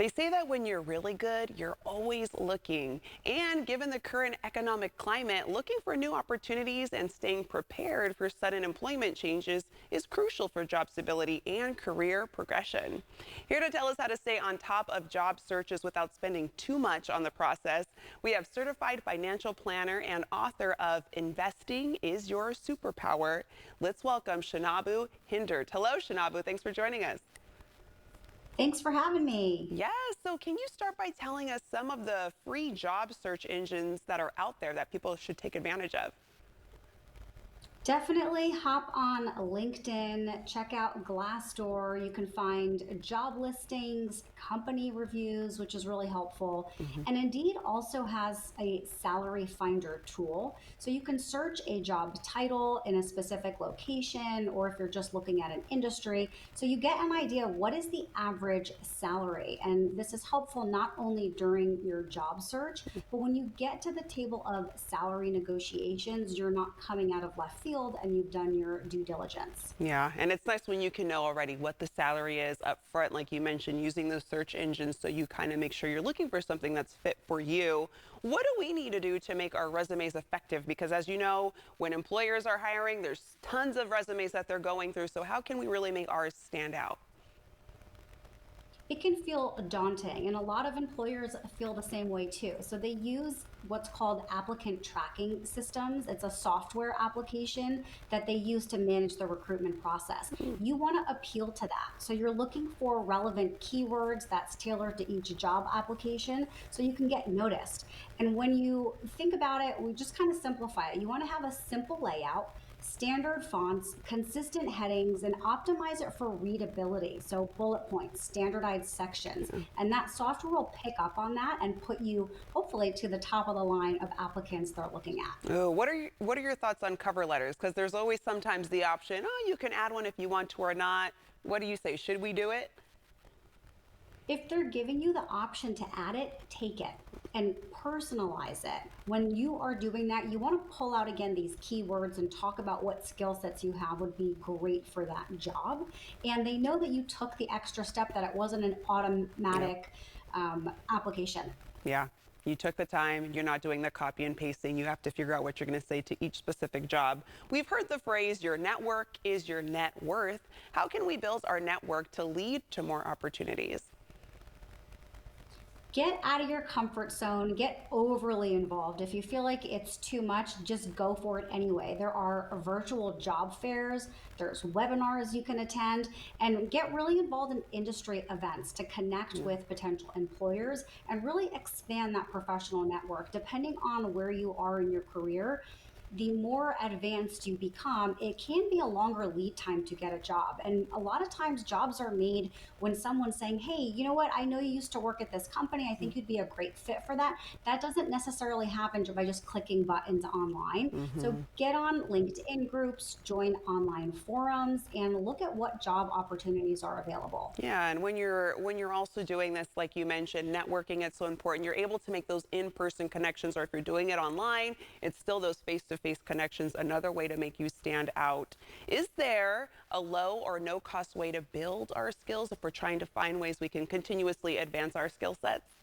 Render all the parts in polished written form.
They say that when you're really good, you're always looking. And given the current economic climate, looking for new opportunities and staying prepared for sudden employment changes is crucial for job stability and career progression. Here to tell us how to stay on top of job searches without spending too much on the process, we have certified financial planner and author of Investing is Your Superpower. Let's welcome Shanabu Hindert. Hello, Shanabu. Thanks for joining us. Thanks for having me. Yes. So can you start by telling us some of the free job search engines that are out there that people should take advantage of? Definitely hop on LinkedIn, check out Glassdoor. You can find job listings, company reviews, which is really helpful. Mhm. And Indeed also has a salary finder tool. So you can search a job title in a specific location, or if you're just looking at an industry. So you get an idea of what is the average salary. And this is helpful not only during your job search, but when you get to the table of salary negotiations, you're not coming out of left field and you've done your due diligence. Yeah, and it's nice when you can know already what the salary is up front, like you mentioned, using those search engines so you kind of make sure you're looking for something that's fit for you. What do we need to do to make our resumes effective? Because as you know, when employers are hiring, there's tons of resumes that they're going through. So how can we really make ours stand out? It can feel daunting, and a lot of employers feel the same way too. So they use what's called applicant tracking systems. It's a software application that they use to manage the recruitment process. You want to appeal to that. So you're looking for relevant keywords that's tailored to each job application so you can get noticed. And when you think about it, we just kind of simplify it. You want to have a simple layout, standard fonts, consistent headings, and optimize it for readability. So bullet points, standardized sections, and that software will pick up on that and put you hopefully to the top of the line of applicants they're looking at. Oh, what are your thoughts on cover letters? Because there's always sometimes the option, oh, you can add one if you want to or not. What do you say? Should we do it? If they're giving you the option to add it, take it and personalize it. When you are doing that, you want to pull out again these keywords and talk about what skill sets you have would be great for that job. And they know that you took the extra step, that it wasn't an Yeah. automatic application. Yeah. You took the time. You're not doing the copy and pasting. You have to figure out what you're going to say to each specific job. We've heard the phrase, your network is your net worth. How can we build our network to lead to more opportunities? Get out of your comfort zone, get overly involved. If you feel like it's too much, just go for it anyway. There are virtual job fairs, there's webinars you can attend, and get really involved in industry events to connect Yeah. with potential employers and really expand that professional network. Depending on where you are in your career, the more advanced you become, it can be a longer lead time to get a job. And a lot of times, jobs are made when someone's saying, hey, you know what? I know you used to work at this company. I think you'd be a great fit for that. That doesn't necessarily happen by just clicking buttons online. So Hmm. get on LinkedIn groups, join online forums, and look at what job opportunities are available. Yeah, and when you're also doing this, like you mentioned, networking, it's so important. You're able to make those in-person connections, or if you're doing it online, it's still those face-to-face connections, another way to make you stand out. Is there a low or no-cost way to build our skills if we're trying to find ways we can continuously advance our skill sets?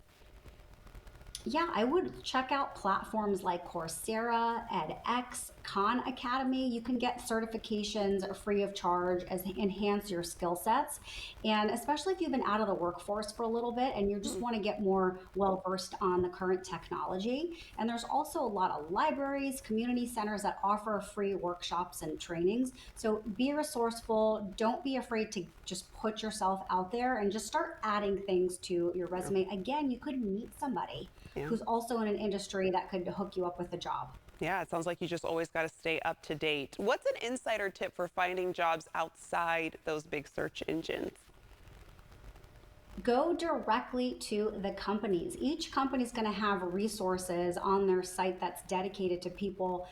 Yeah, I would check out platforms like Coursera, edX, Khan Academy. You can get certifications free of charge as enhance your skill sets. And especially if you've been out of the workforce for a little bit and you just want to get more well versed on the current technology. And there's also a lot of libraries, community centers that offer free workshops and trainings. So be resourceful. Don't be afraid to just put yourself out there and just start adding things to your Yeah, resume. Again, you could meet somebody yeah. who's also in an industry that could hook you up with a job. Yeah, it sounds like you just always got to stay up to date. What's an insider tip for finding jobs outside those big search engines? Go directly to the companies. Each company is going to have resources on their site that's dedicated to people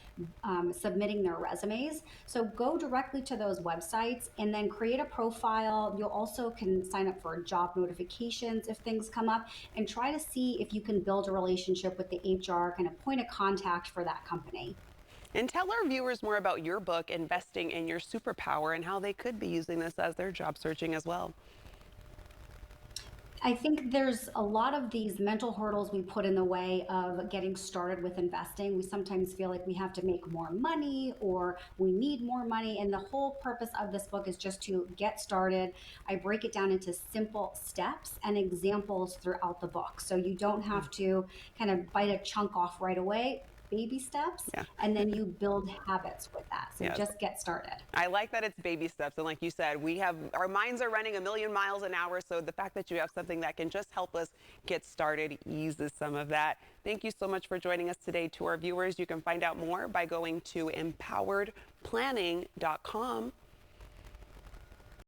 submitting their resumes. So go directly to those websites and then create a profile. You'll also can sign up for job notifications if things come up and try to see if you can build a relationship with the HR, kind of point of contact for that company. And tell our viewers more about your book, Investing in Your Superpower, and how they could be using this as their job searching as well. I think there's a lot of these mental hurdles we put in the way of getting started with investing. We sometimes feel like we have to make more money or we need more money. And the whole purpose of this book is just to get started. I break it down into simple steps and examples throughout the book. So you don't have to kind of bite a chunk off right away. Baby steps, Yeah. and then you build habits with that. So Yes. just get started. I like that it's baby steps. And like you said, our minds are running a million miles an hour. So the fact that you have something that can just help us get started eases some of that. Thank you so much for joining us today. To our viewers, you can find out more by going to empoweredplanning.com.